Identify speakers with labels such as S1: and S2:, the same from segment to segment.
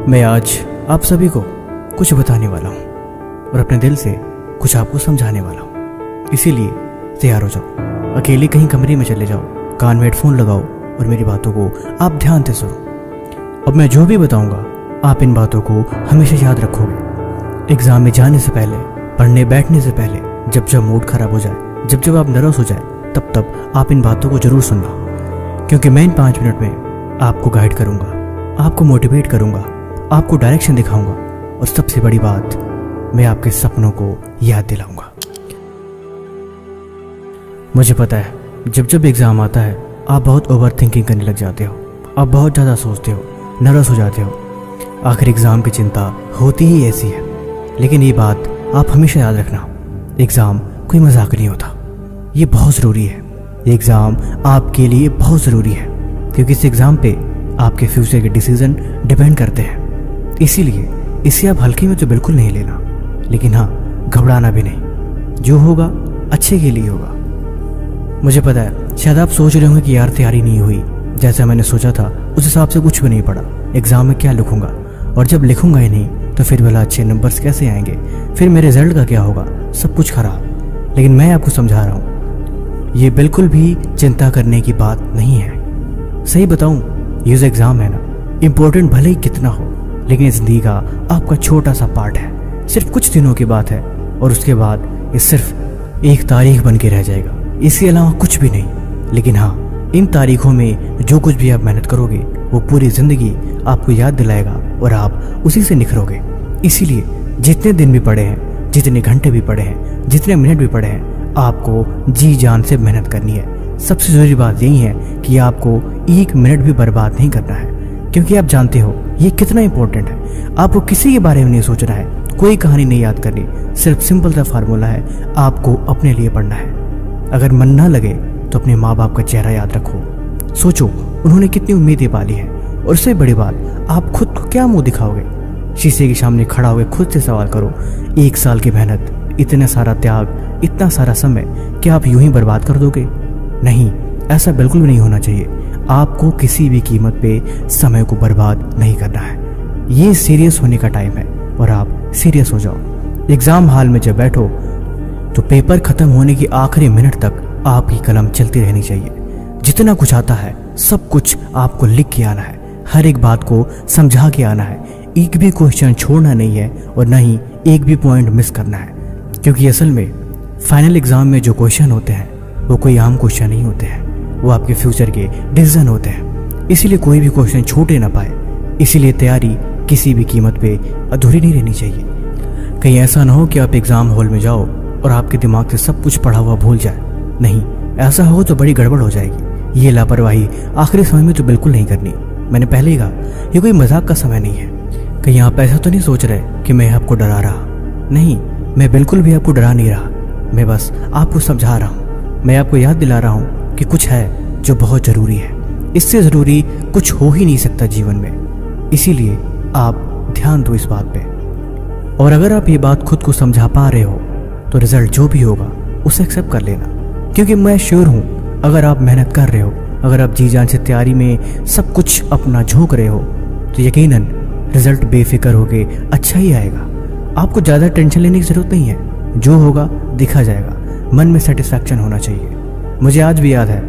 S1: मैं आज आप सभी को कुछ बताने वाला हूँ और अपने दिल से कुछ आपको समझाने वाला हूँ। इसीलिए तैयार हो जाओ, अकेले कहीं कमरे में चले जाओ, कान में हेडफोन लगाओ और मेरी बातों को आप ध्यान से सुनो। अब मैं जो भी बताऊंगा आप इन बातों को हमेशा याद रखोगे। एग्जाम में जाने से पहले, पढ़ने बैठने से पहले, जब जब मूड खराब हो जाए, जब जब आप नर्वस हो जाए, तब तब आप इन बातों को जरूर सुनना, क्योंकि मैं इन 5 मिनट में आपको गाइड करूंगा, आपको मोटिवेट करूंगा, आपको डायरेक्शन दिखाऊंगा और सबसे बड़ी बात, मैं आपके सपनों को याद दिलाऊंगा। मुझे पता है जब जब एग्जाम आता है आप बहुत ओवर थिंकिंग करने लग जाते हो, आप बहुत ज़्यादा सोचते हो, नर्वस हो जाते हो। आखिर एग्ज़ाम की चिंता होती ही ऐसी है, लेकिन ये बात आप हमेशा याद रखना, एग्ज़ाम कोई मजाक नहीं होता, ये बहुत ज़रूरी है। एग्ज़ाम आपके लिए बहुत ज़रूरी है, क्योंकि इस एग्ज़ाम पे आपके फ्यूचर के डिसीजन डिपेंड करते हैं। इसीलिए इसे आप हल्के में तो बिल्कुल नहीं लेना, लेकिन हाँ, घबराना भी नहीं। जो होगा अच्छे के लिए होगा। मुझे पता है शायद आप सोच रहे होंगे कि यार तैयारी नहीं हुई, जैसा मैंने सोचा था उस हिसाब से कुछ भी नहीं पड़ा, एग्जाम में क्या लिखूंगा, और जब लिखूंगा ही नहीं तो फिर भला अच्छे नंबर्स कैसे आएंगे, फिर मेरे रिजल्ट का क्या होगा, सब कुछ खराब। लेकिन मैं आपको समझा रहा हूँ, ये बिल्कुल भी चिंता करने की बात नहीं है। सही बताऊँ, ये जो एग्जाम है ना, इम्पोर्टेंट भले ही कितना हो, लेकिन जिंदगी का आपका छोटा सा पार्ट है, सिर्फ कुछ दिनों की बात है, और उसके बाद ये सिर्फ एक तारीख बन के रह जाएगा, इसके अलावा कुछ भी नहीं। लेकिन हाँ, इन तारीखों में जो कुछ भी आप मेहनत करोगे वो पूरी जिंदगी आपको याद दिलाएगा और आप उसी से निखरोगे। इसीलिए जितने दिन भी पड़े हैं, जितने घंटे भी पड़े हैं, जितने मिनट भी पड़े हैं, आपको जी जान से मेहनत करनी है। सबसे जरूरी बात यही है कि आपको 1 मिनट भी बर्बाद नहीं करना है, क्योंकि आप जानते हो ये कितना इंपॉर्टेंट है। आपको किसी के बारे में नहीं सोचना है, कोई कहानी नहीं याद करनी, सिर्फ सिंपल सा फार्मूला है, आपको अपने लिए पढ़ना है। अगर मन ना लगे तो अपने माँ बाप का चेहरा याद रखो, सोचो उन्होंने कितनी उम्मीदें पाली हैं, और उससे बड़ी बात, आप खुद को क्या मुंह दिखाओगे। शीशे के सामने खड़ा होकर खुद से सवाल करो, 1 साल की मेहनत, इतना सारा त्याग, इतना सारा समय, क्या आप यूं ही बर्बाद कर दोगे? नहीं, ऐसा बिल्कुल भी नहीं होना चाहिए। आपको किसी भी कीमत पे समय को बर्बाद नहीं करना है। ये सीरियस होने का टाइम है और आप सीरियस हो जाओ। एग्जाम हॉल में जब बैठो तो पेपर खत्म होने की आखिरी मिनट तक आपकी कलम चलती रहनी चाहिए। जितना कुछ आता है सब कुछ आपको लिख के आना है, हर एक बात को समझा के आना है, एक भी क्वेश्चन छोड़ना नहीं है और न ही एक भी पॉइंट मिस करना है, क्योंकि असल में फाइनल एग्जाम में जो क्वेश्चन होते हैं वो कोई आम क्वेश्चन नहीं होते हैं, वो आपके फ्यूचर के डिसीजन होते हैं। इसीलिए कोई भी क्वेश्चन छूटे ना पाए, इसीलिए तैयारी किसी भी कीमत पे अधूरी नहीं रहनी चाहिए। कहीं ऐसा ना हो कि आप एग्जाम हॉल में जाओ और आपके दिमाग से सब कुछ पढ़ा हुआ भूल जाए। नहीं, ऐसा हो तो बड़ी गड़बड़ हो जाएगी। ये लापरवाही आखिरी समय में तो बिल्कुल नहीं करनी। मैंने पहले ही कहा, ये कोई मजाक का समय नहीं है। कहीं आप ऐसा तो नहीं सोच रहे कि मैं आपको डरा रहा? नहीं, मैं बिल्कुल भी आपको डरा नहीं रहा, मैं बस आपको समझा रहा हूँ। मैं आपको याद दिला रहा हूँ कि कुछ है जो बहुत ज़रूरी है, इससे ज़रूरी कुछ हो ही नहीं सकता जीवन में। इसीलिए आप ध्यान दो इस बात पे, और अगर आप ये बात खुद को समझा पा रहे हो तो रिजल्ट जो भी होगा उसे एक्सेप्ट कर लेना, क्योंकि मैं श्योर हूँ अगर आप मेहनत कर रहे हो, अगर आप जी जान से तैयारी में सब कुछ अपना झोंक रहे हो, तो यकीनन रिजल्ट बेफिक्र होके अच्छा ही आएगा। आपको ज़्यादा टेंशन लेने की ज़रूरत नहीं है, जो होगा दिखा जाएगा, मन में सेटिस्फैक्शन होना चाहिए। मुझे आज भी याद है,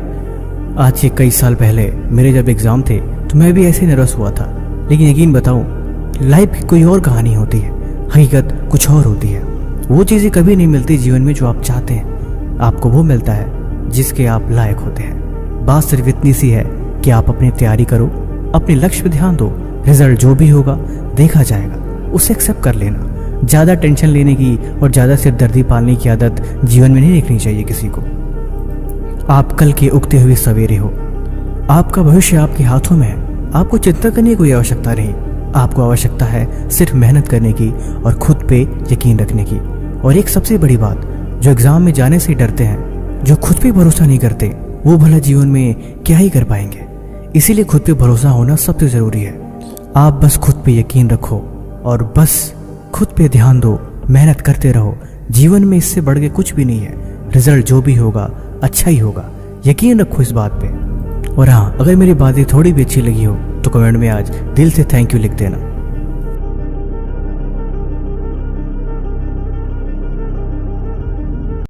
S1: आज से कई साल पहले मेरे जब एग्ज़ाम थे तो मैं भी ऐसे ही नर्वस हुआ था, लेकिन यकीन बताऊं, लाइफ की कोई और कहानी होती है, हकीकत कुछ और होती है। वो चीज़ें कभी नहीं मिलती जीवन में जो आप चाहते हैं, आपको वो मिलता है जिसके आप लायक होते हैं। बात सिर्फ इतनी सी है कि आप अपनी तैयारी करो, अपने लक्ष्य पे ध्यान दो, रिजल्ट जो भी होगा देखा जाएगा, उसे एक्सेप्ट कर लेना। ज़्यादा टेंशन लेने की और ज़्यादा सिरदर्दी पालने की आदत जीवन में नहीं रखनी चाहिए किसी को। आप कल के उगते हुए सवेरे हो, आपका भविष्य आपके हाथों में है, आपको चिंता करने की कोई आवश्यकता नहीं। आपको आवश्यकता है सिर्फ मेहनत करने की और खुद पे यकीन रखने की। और एक सबसे बड़ी बात, जो एग्जाम में जाने से डरते हैं, जो खुद पे भरोसा नहीं करते, वो भला जीवन में क्या ही कर पाएंगे। इसीलिए खुद पे भरोसा होना सबसे जरूरी है। आप बस खुद पे यकीन रखो और बस खुद पे ध्यान दो, मेहनत करते रहो। जीवन में इससे बढ़ के कुछ भी नहीं है, रिजल्ट जो भी होगा अच्छा ही होगा, यकीन रखो इस बात पे। और हाँ, अगर मेरी बातें थोड़ी भी अच्छी लगी हो तो कमेंट में आज दिल से थैंक यू लिख देना।